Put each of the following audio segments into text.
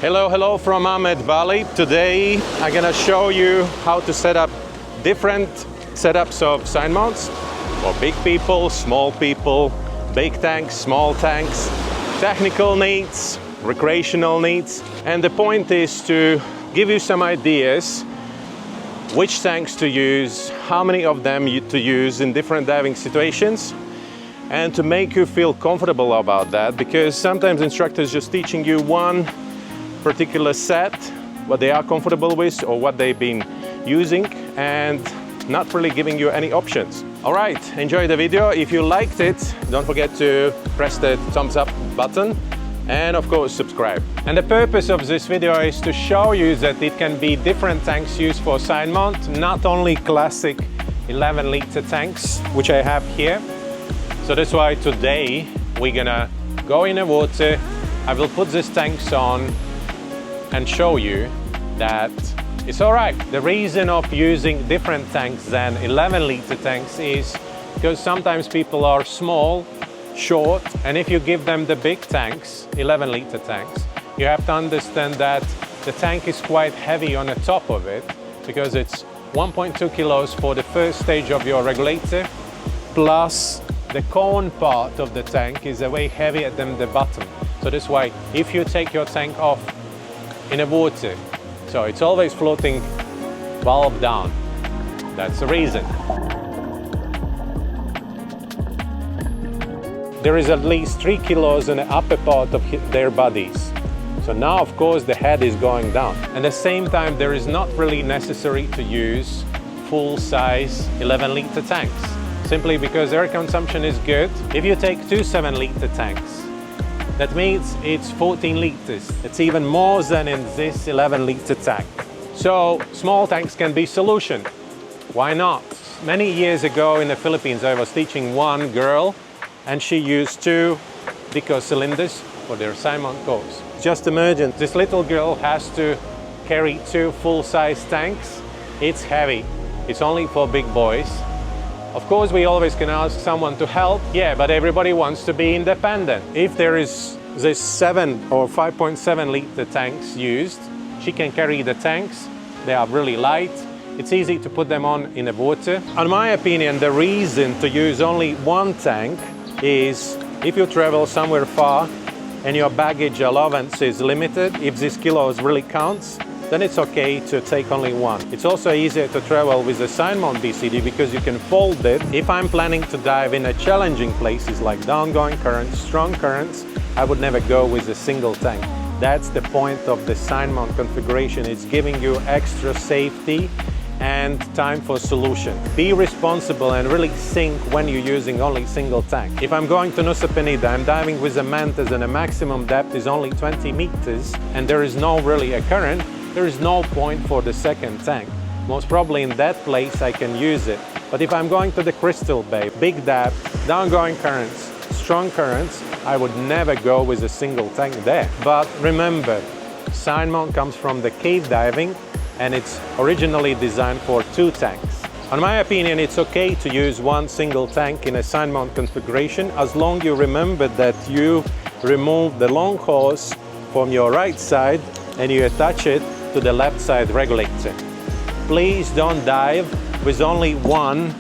Hello from Ahmed Bali. Today I'm gonna show you how to set up different setups of side mounts for big people, small people, big tanks, small tanks, technical needs, recreational needs. And the point is to give you some ideas which tanks to use, how many of them to use in different diving situations, and to make you feel comfortable about that, because sometimes instructors just teaching you one particular set, what they are comfortable with or what they've been using, and not really giving you any options. All right, enjoy the video. If you liked it, don't forget to press the thumbs up button and of course subscribe. And the purpose of this video is to show you that it can be different tanks used for side mount, not only classic 11-liter tanks, which I have here. So that's why today we're gonna go in the water. I will put these tanks on and show you that it's all right. The reason of using different tanks than 11-liter tanks is because sometimes people are small, short, and if you give them the big tanks, 11-liter tanks, you have to understand that the tank is quite heavy on the top of it, because it's 1.2 kilos for the first stage of your regulator, plus the cone part of the tank is way heavier than the bottom. So that's why if you take your tank off in the water, so it's always floating valve down. That's the reason. There is at least 3 kilos in the upper part of their bodies. So now of course the head is going down. At the same time, there is not really necessary to use full-size 11-liter tanks, simply because air consumption is good. If you take two 7-liter tanks, that means it's 14 liters. It's even more than in this 11-liter tank. So small tanks can be solution. Why not? Many years ago in the Philippines, I was teaching one girl and she used two Dico cylinders for their side mount course. Just imagine, this little girl has to carry two full-size tanks. It's heavy. It's only for big boys. Of course, we always can ask someone to help, yeah, but everybody wants to be independent. If there is this 7 or 5.7-liter tanks used, she can carry the tanks. They are really light. It's easy to put them on in the water. In my opinion, the reason to use only one tank is if you travel somewhere far and your baggage allowance is limited, if this kilos really counts, then it's okay to take only one. It's also easier to travel with a side mount BCD because you can fold it. If I'm planning to dive in a challenging places like downgoing currents, strong currents, I would never go with a single tank. That's the point of the side mount configuration. It's giving you extra safety and time for solution. Be responsible and really think when you're using only single tank. If I'm going to Nusa Penida, I'm diving with a mantis and the maximum depth is only 20 meters and there is no really a current, there is no point for the second tank. Most probably in that place I can use it. But if I'm going to the Crystal Bay, big depth, downgoing currents, strong currents, I would never go with a single tank there. But remember, side mount comes from the cave diving and it's originally designed for two tanks. In my opinion, it's okay to use one single tank in a side mount configuration as long as you remember that you remove the long hose from your right side and you attach it to the left side regulator. Please don't dive with only one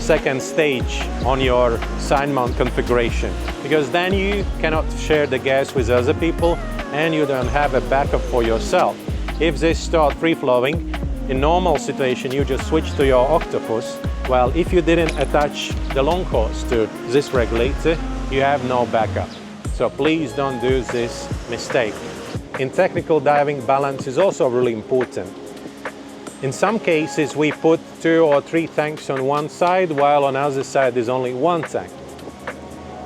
second stage on your side mount configuration, because then you cannot share the gas with other people and you don't have a backup for yourself. If they start free-flowing, in normal situation you just switch to your octopus. Well, if you didn't attach the long hose to this regulator, you have no backup. So please don't do this mistake. In technical diving, balance is also really important. In some cases, we put 2 or 3 tanks on one side, while on the other side is only one tank.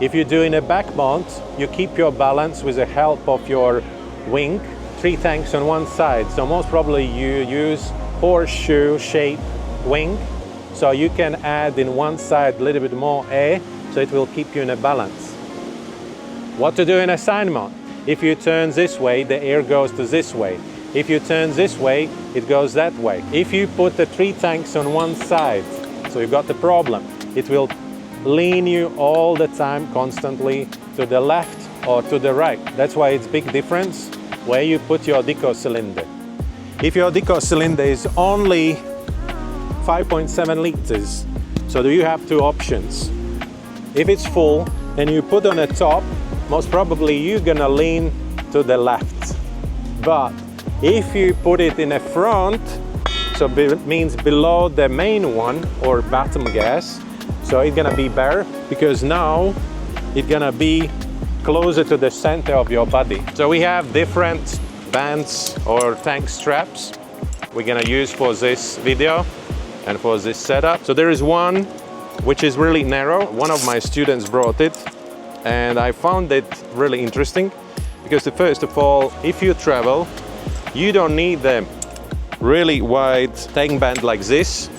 If you're doing a back mount, you keep your balance with the help of your wing, 3 tanks on one side. So most probably you use horseshoe-shaped wing, so you can add in one side a little bit more air, so it will keep you in a balance. What to do in a side mount? If you turn this way, the air goes to this way. If you turn this way, it goes that way. If you put the 3 tanks on one side, so you've got the problem, it will lean you all the time constantly to the left or to the right. That's why it's big difference where you put your deco cylinder. If your deco cylinder is only 5.7 liters, so you have two options. If it's full and you put on the top, most probably you're gonna lean to the left. But if you put it in the front, so it means below the main one or bottom gas, so it's gonna be better because now it's gonna be closer to the center of your body. So we have different bands or tank straps we're gonna use for this video and for this setup. So there is one which is really narrow. One of my students brought it and I found it really interesting because first of all, if you travel, you don't need the really wide tank band like this.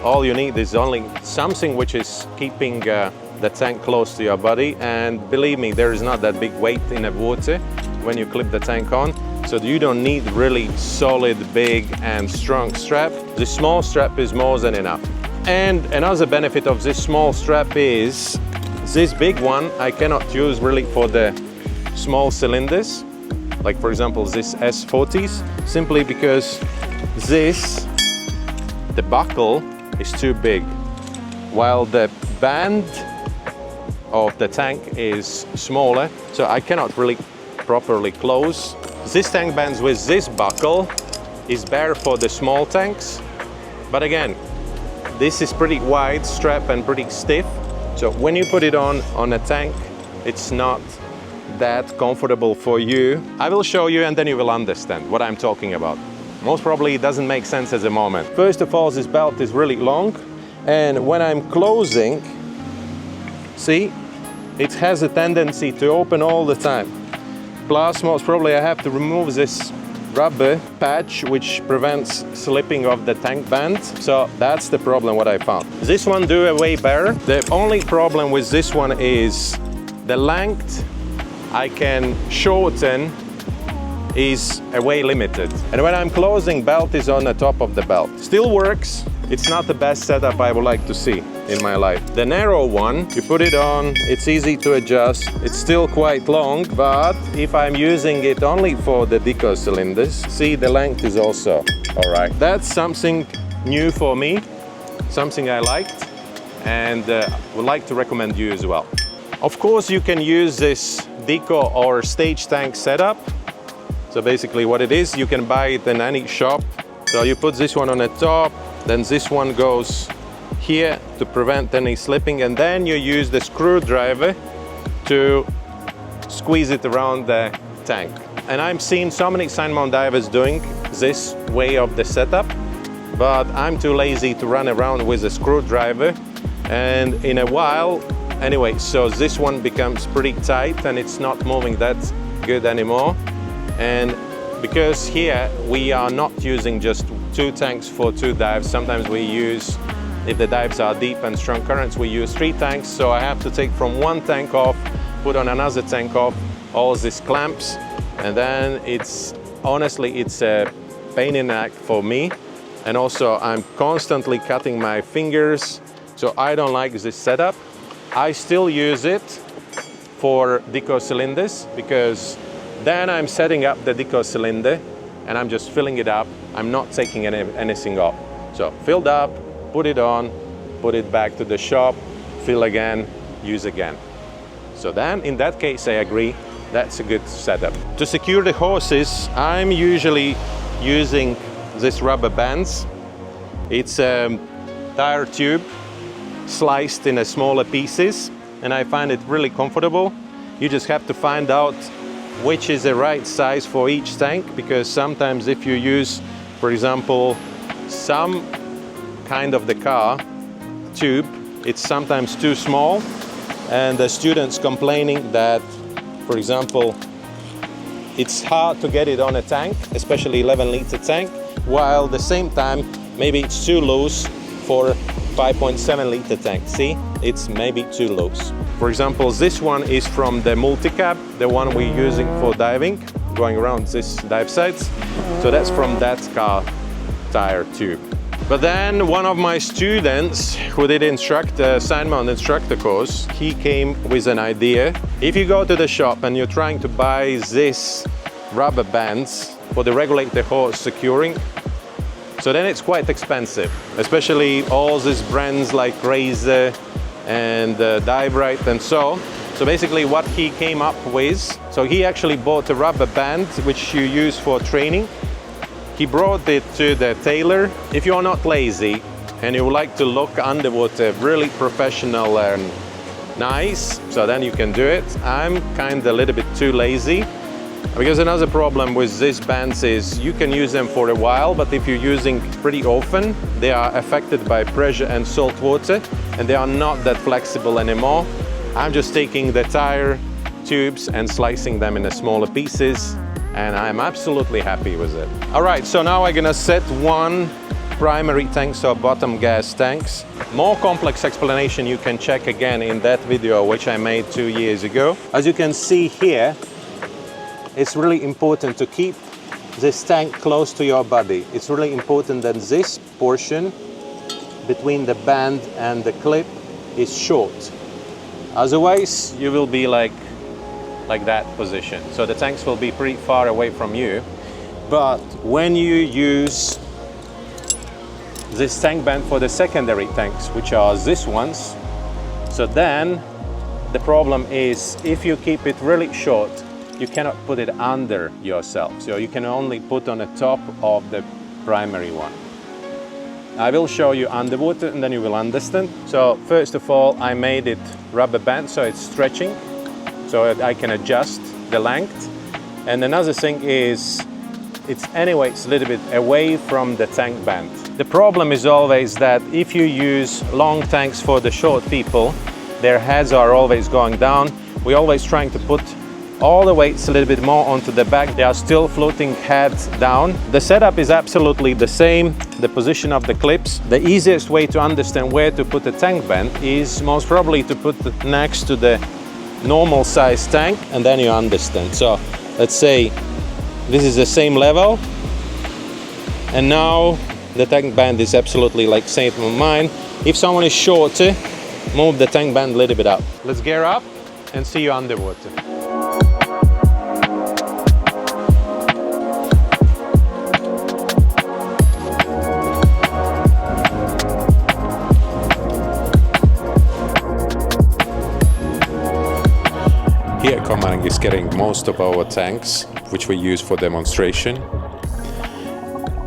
All you need is only something which is keeping the tank close to your body, and believe me, there is not that big weight in the water when you clip the tank on, so you don't need really solid, big and strong strap. The small strap is more than enough. And another benefit of this small strap is this big one I cannot use really for the small cylinders, like for example this S40s, simply because the buckle is too big, while the band of the tank is smaller, so I cannot really properly close. This tank bands with this buckle is better for the small tanks, but again, this is pretty wide strap and pretty stiff, so when you put it on a tank, it's not that comfortable for you. I will show you and then you will understand what I'm talking about. Most probably it doesn't make sense at the moment. First of all, this belt is really long, and when I'm closing, see, it has a tendency to open all the time. Plus, most probably I have to remove this rubber patch which prevents slipping of the tank band. So that's the problem what I found. This one do way better. The only problem with this one is the length I can shorten is way limited. And when I'm closing, belt is on the top of the belt. Still works. It's not the best setup I would like to see in my life. The narrow one, you put it on, it's easy to adjust. It's still quite long, but if I'm using it only for the deco cylinders, see, the length is also all right. That's something new for me, something I liked, and would like to recommend you as well. Of course, you can use this deco or stage tank setup. So basically what it is, you can buy it in any shop. So you put this one on the top, then this one goes here to prevent any slipping, and then you use the screwdriver to squeeze it around the tank. And I'm seeing so many Sidemount divers doing this way of the setup, but I'm too lazy to run around with a screwdriver. And in a while, anyway, so this one becomes pretty tight and it's not moving that good anymore. And because here we are not using just two tanks for two dives, sometimes we use, if the dives are deep and strong currents, we use 3 tanks. So I have to take from one tank off, put on another tank off, all these clamps, and then it's honestly, it's a pain in the neck for me. And also I'm constantly cutting my fingers, so I don't like this setup. I still use it for deco cylinders because then I'm setting up the deco cylinder and I'm just filling it up. I'm not taking anything off. So filled up, put it on, put it back to the shop, fill again, use again. So then in that case, I agree, that's a good setup. To secure the hoses, I'm usually using this rubber bands. It's a tire tube sliced in smaller pieces, and I find it really comfortable. You just have to find out which is the right size for each tank, because sometimes if you use, for example, some kind of the car tube, it's sometimes too small, and the students complaining that, for example, it's hard to get it on a tank, especially 11-liter tank, while at the same time maybe it's too loose for 5.7-liter tank. See, it's maybe too loose. For example, this one is from the multi-cab, the one we're using for diving, going around this dive sites. So that's from that car tire tube. But then one of my students who did Sidemount instructor course, he came with an idea. If you go to the shop and you're trying to buy this rubber bands for the regulator hose securing. So then it's quite expensive, especially all these brands like Razor and Dive-Rite and so. So basically what he came up with, so he actually bought a rubber band which you use for training. He brought it to the tailor. If you are not lazy and you would like to look underwater really professional and nice, so then you can do it. I'm kind of a little bit too lazy, because another problem with these bands is you can use them for a while, but if you're using pretty often, they are affected by pressure and salt water, and they are not that flexible anymore. I'm just taking the tire tubes and slicing them into smaller pieces, and I'm absolutely happy with it. All right, so now I'm gonna set one primary tank, so bottom gas tanks. More complex explanation you can check again in that video which I made 2 years ago. As you can see here, it's really important to keep this tank close to your body. It's really important that this portion between the band and the clip is short. Otherwise, you will be like that position. So the tanks will be pretty far away from you. But when you use this tank band for the secondary tanks, which are these ones, so then the problem is if you keep it really short, you cannot put it under yourself. So you can only put on the top of the primary one. I will show you underwater and then you will understand. So first of all, I made it rubber band so it's stretching, so I can adjust the length. And another thing is it's anyways a little bit away from the tank band. The problem is always that if you use long tanks for the short people, their heads are always going down. We're always trying to put all the weights a little bit more onto the back. They are still floating heads down. The setup is absolutely the same, the position of the clips. The easiest way to understand where to put the tank band is most probably to put it next to the normal size tank, and then you understand. So let's say this is the same level, and now the tank band is absolutely like same on mine. If someone is shorter, move the tank band a little bit up. Let's gear up and see you underwater. Here Command is getting most of our tanks, which we use for demonstration.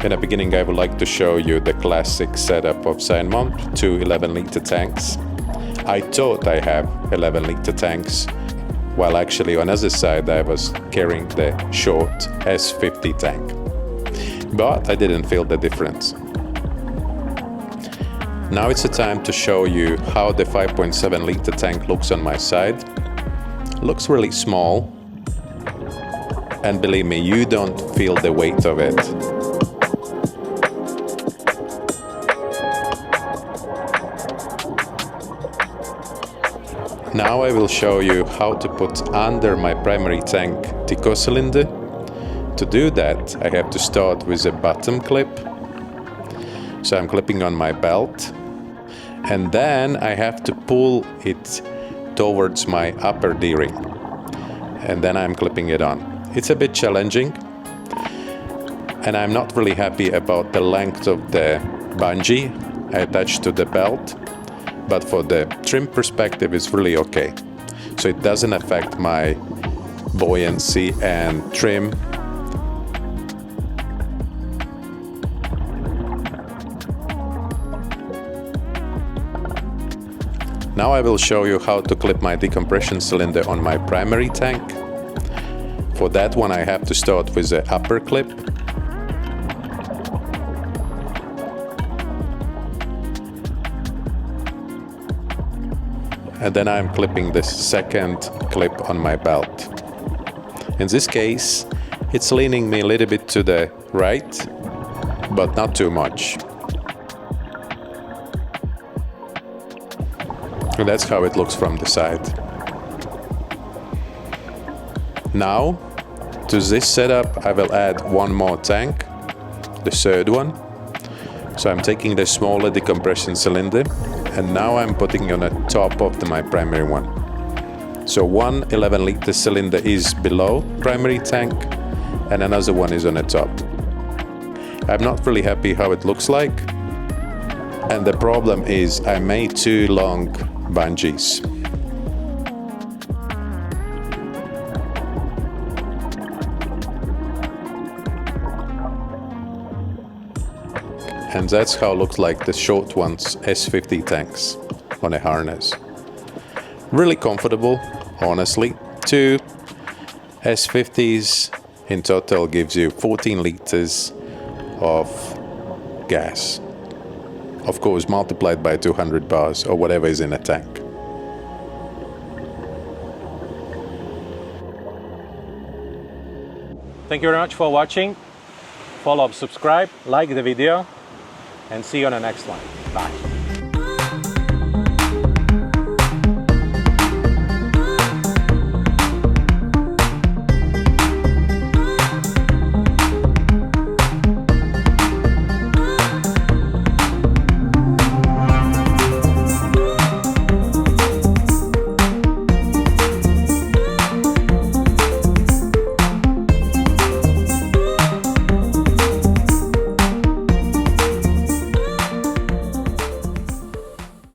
In the beginning, I would like to show you the classic setup of Sidemount, 2 11-liter tanks. I thought I have 11-liter tanks, while actually on the other side I was carrying the short S50 tank. But I didn't feel the difference. Now it's the time to show you how the 5.7-liter tank looks on my side. Looks really small, and believe me, you don't feel the weight of it. Now I will show you how to put under my primary tank the deco cylinder. To do that, I have to start with a bottom clip. So I'm clipping on my belt, and then I have to pull it towards my upper D-ring, and then I'm clipping it on. It's a bit challenging, and I'm not really happy about the length of the bungee I attached to the belt, but for the trim perspective it's really okay. So it doesn't affect my buoyancy and trim. Now I will show you how to clip my decompression cylinder on my primary tank. For that one I have to start with the upper clip. And then I'm clipping the second clip on my belt. In this case, it's leaning me a little bit to the right, but not too much. And that's how it looks from the side. Now, to this setup, I will add one more tank, the third one. So I'm taking the smaller decompression cylinder, and now I'm putting it on the top of my primary one. So one 11-liter cylinder is below primary tank, and another one is on the top. I'm not really happy how it looks like, and the problem is I made 2 long bungees. And that's how it looks like the short ones, S50 tanks on a harness. Really comfortable, honestly. 2 S50s in total gives you 14 liters of gas. Of course, multiplied by 200 bars or whatever is in a tank. Thank you very much for watching. Follow, subscribe, like the video, and see you on the next one. Bye.